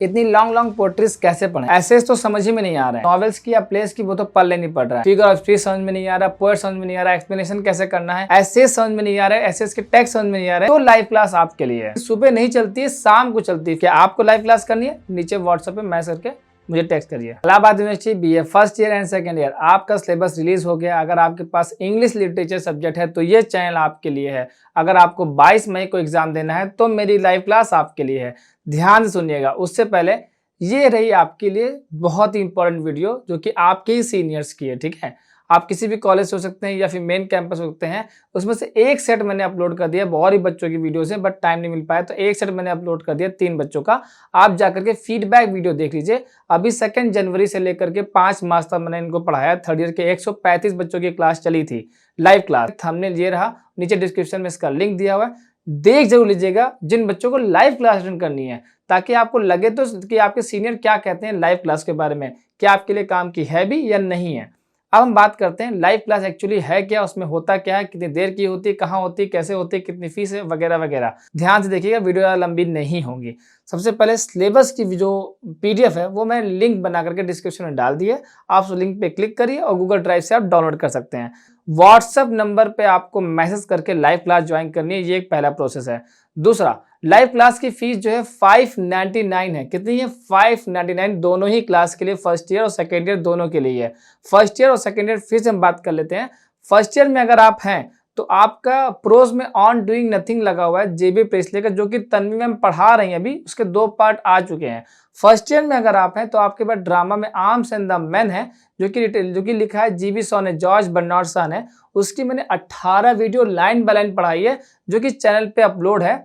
इतनी long long potteries कैसे पढ़े? एसेस तो समझ ही में नहीं आ रहा है। नॉवेल्स की या प्लेस की वो तो पढ़ लेनी पड़ रहा है। फिगर ऑफ स्पीच समझ में नहीं आ रहा, पोएट समझ में नहीं आ रहा, एक्सप्लेनेशन कैसे करना है, एसेस समझ में नहीं आ रहा है, एसेस के टेक्स्ट समझ में नहीं आ रहा है, तो लाइव क्लास आपके लिए है। सुबह नहीं चलती है, शाम को चलती है। क्या आपको लाइव क्लास करनी है? नीचे व्हाट्सएप पे मैसेज करके मुझे टेक्स्ट करिए। Allahabad university BA first year and second year आपका सिलेबस रिलीज हो गया। अगर आपके पास इंग्लिश लिटरेचर सब्जेक्ट है तो ये चैनल आपके लिए है। अगर आपको 22 मई को एग्जाम देना है तो मेरी लाइव क्लास आपके लिए है। ध्यान से सुनिएगा। उससे पहले ये रही आपके लिए बहुत ही इंपॉर्टेंट वीडियो जो कि आपके ही सीनियर्स की है। ठीक है, आप किसी भी कॉलेज से हो सकते हैं या फिर मेन कैंपस हो सकते हैं। उसमें से एक सेट मैंने अपलोड कर दिया, बहुत ही बच्चों की वीडियो से, बट टाइम नहीं मिल पाया तो एक सेट मैंने अपलोड कर दिया 3 बच्चों का। आप जाकर के फीडबैक वीडियो देख लीजिए। अभी 2 जनवरी से लेकर के 5 मार्च तक मैंने इनको पढ़ाया। थर्ड ईयर के 135 बच्चों की क्लास चली थी, लाइव क्लास। थंबनेल ये रहा, नीचे डिस्क्रिप्शन में इसका लिंक दिया हुआ है, देख जरूर लीजिएगा जिन बच्चों को लाइव क्लास अटेंड करनी है, ताकि आपको लगे तो कि आपके सीनियर क्या कहते हैं लाइव क्लास के बारे में, क्या आपके लिए काम की है भी या नहीं है। अब हम बात करते हैं लाइव क्लास एक्चुअली है क्या, उसमें होता क्या है, कितनी देर की होती है, कहाँ होती है, कैसे होती है, कितनी फीस है, वगैरह वगैरह। ध्यान से देखिएगा, वीडियो ज़्यादा लंबी नहीं होगी। सबसे पहले सिलेबस की जो पीडीएफ है वो मैं लिंक बना करके डिस्क्रिप्शन में डाल दिए। आप उस लिंक पे क्लिक करिए और गूगल ड्राइव से आप डाउनलोड कर सकते हैं। व्हाट्सएप नंबर पे आपको मैसेज करके लाइव क्लास ज्वाइन करनी है, ये एक पहला प्रोसेस है। दूसरा, लाइव क्लास की फीस जो है 599 है। कितनी है? 599, दोनों ही क्लास के लिए, फर्स्ट ईयर और सेकेंड ईयर दोनों के लिए है। फर्स्ट ईयर और सेकेंड ईयर फिर से हम बात कर लेते हैं। फर्स्ट ईयर में अगर आप हैं तो आपका प्रोज में ऑन डूइंग नथिंग लगा हुआ है जेबी प्रेसले का, जो कि तन्वी मैम पढ़ा रही हैं अभी, उसके 2 पार्ट आ चुके हैं। फर्स्ट ईयर में अगर आप हैं तो आपके पास ड्रामा में आर्म्स एंड द मैन है, जो कि लिखा है जीबी सॉन है, जॉर्ज बर्नार्ड सा है। उसकी मैंने 18 वीडियो लाइन बाय लाइन पढ़ाई है, जो कि चैनल पे अपलोड है।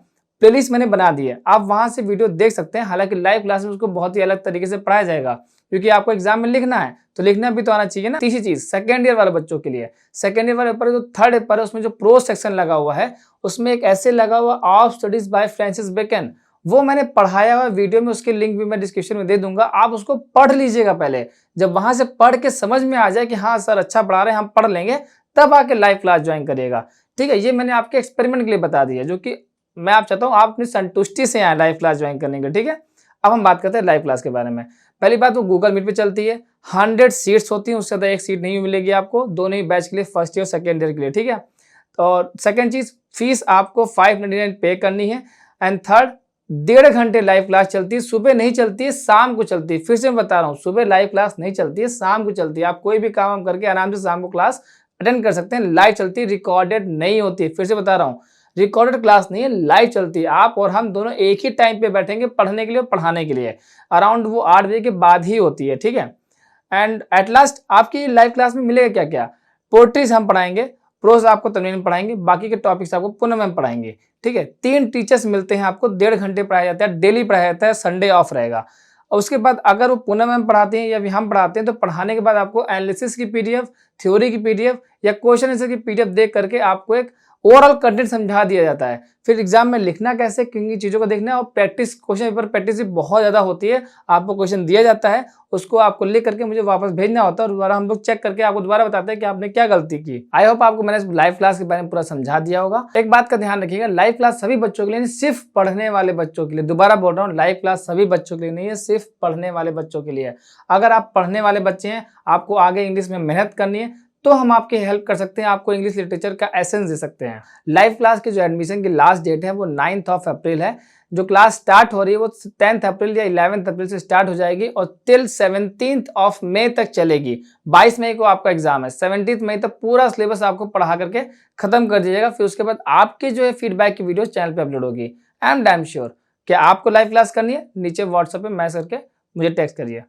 प्लेलिस्ट मैंने बना दी है, आप वहां से वीडियो देख सकते हैं। हालांकि लाइव क्लास में उसको बहुत ही अलग तरीके से पढ़ाया जाएगा, क्योंकि आपको एग्जाम में लिखना है तो लिखना भी तो आना चाहिए ना। तीसरी चीज, सेकेंड ईयर वाले बच्चों के लिए, सेकेंड ईयर वाले पेपर जो थर्ड पेपर है उसमें जो प्रो सेक्शन लगा हुआ है, उसमें एक ऐसे लगा हुआ of studies by Francis Bacon, वो मैंने पढ़ाया हुआ वीडियो में, उसके लिंक भी मैं डिस्क्रिप्शन में दे दूंगा। आप उसको पढ़ लीजिएगा पहले। जब वहां से पढ़ के समझ में आ जाए कि हाँ सर अच्छा पढ़ा रहे हैं, हम पढ़ लेंगे, तब आके लाइव क्लास ज्वाइन करिएगा। ठीक है, ये मैंने आपके एक्सपेरिमेंट के लिए बता दिया, जो कि मैं आप चाहता हूँ आप अपनी संतुष्टि से आए लाइव क्लास ज्वाइन करने के। ठीक है, अब हम बात करते हैं लाइव क्लास के बारे में। पहली बात, वो गूगल मीट पे चलती है। 100 सीट्स होती हैं, उससे ज्यादा एक सीट नहीं मिलेगी आपको, दोनों ही बैच के लिए, फर्स्ट ईयर सेकेंड ईयर के लिए। ठीक है, तो सेकेंड चीज, फीस आपको 599 पे करनी है। एंड थर्ड, 1.5 घंटे लाइव क्लास चलती है। सुबह नहीं चलती है, शाम को चलती है। फिर से मैं बता रहा हूँ, सुबह लाइव क्लास नहीं चलती है, शाम को चलती है। आप कोई भी काम करके आराम से शाम को क्लास अटेंड कर सकते हैं। लाइव चलती है, रिकॉर्डेड नहीं होती है। फिर से बता रहा हूँ, रिकॉर्डेड क्लास नहीं है, लाइव चलती है। आप और हम दोनों एक ही टाइम पे बैठेंगे पढ़ने के लिए और पढ़ाने के लिए। अराउंड वो 8 बजे के बाद ही होती है। ठीक है, एंड एट लास्ट आपकी लाइव क्लास में मिलेगा क्या क्या? पोएट्रीज हम पढ़ाएंगे, प्रोज आपको तन्वी में पढ़ाएंगे, बाकी के टॉपिक्स आपको पूनम मैम पढ़ाएंगे। ठीक है, 3 टीचर्स मिलते हैं आपको, 1.5 घंटे पढ़ाया जाता है, डेली पढ़ाया जाता है, संडे ऑफ रहेगा। और उसके बाद अगर वो पूनम मैम पढ़ाते हैं या फिर हम पढ़ाते हैं तो पढ़ाने के बाद आपको एनालिसिस की पीडीएफ, थ्योरी की पीडीएफ या क्वेश्चन आंसर की पीडीएफ देख करके आपको एक ओवरऑल कंटेंट समझा दिया जाता है। फिर एग्जाम में लिखना कैसे, किन चीज़ों को देखना है, और प्रैक्टिस, क्वेश्चन पेपर प्रैक्टिस भी बहुत ज़्यादा होती है। आपको क्वेश्चन दिया जाता है, उसको आपको लिख करके मुझे वापस भेजना होता है और दोबारा हम लोग चेक करके आपको दोबारा बताते हैं कि आपने क्या गलती की। आई होप आपको मैंने लाइव क्लास के बारे में पूरा समझा दिया होगा। एक बात का ध्यान रखिएगा, लाइव क्लास सभी बच्चों के लिए नहीं, सिर्फ पढ़ने वाले बच्चों के लिए। दोबारा बोल रहा हूँ, लाइव क्लास सभी बच्चों के लिए नहीं है, सिर्फ पढ़ने वाले बच्चों के लिए है। अगर आप पढ़ने वाले बच्चे हैं, आपको आगे इंग्लिश में मेहनत करनी है, तो हम आपकी हेल्प कर सकते हैं, आपको इंग्लिश लिटरेचर का एसेंस दे सकते हैं। लाइव क्लास की जो एडमिशन की लास्ट डेट है वो 9 अप्रैल है। जो क्लास स्टार्ट हो रही है वो 10 अप्रैल या 11 अप्रैल से स्टार्ट हो जाएगी और टिल 17 मई तक चलेगी। 22 मई को आपका एग्जाम है, 17 मई तक पूरा सिलेबस आपको पढ़ा करके खत्म कर दीजिएगा। फिर उसके बाद आपकी जो है फीडबैक की वीडियो चैनल पे अपलोड होगी। I am damn sure. क्या आपको लाइव क्लास करनी है? नीचे व्हाट्सएप पे मैसेज करके मुझे टेक्स्ट करिए।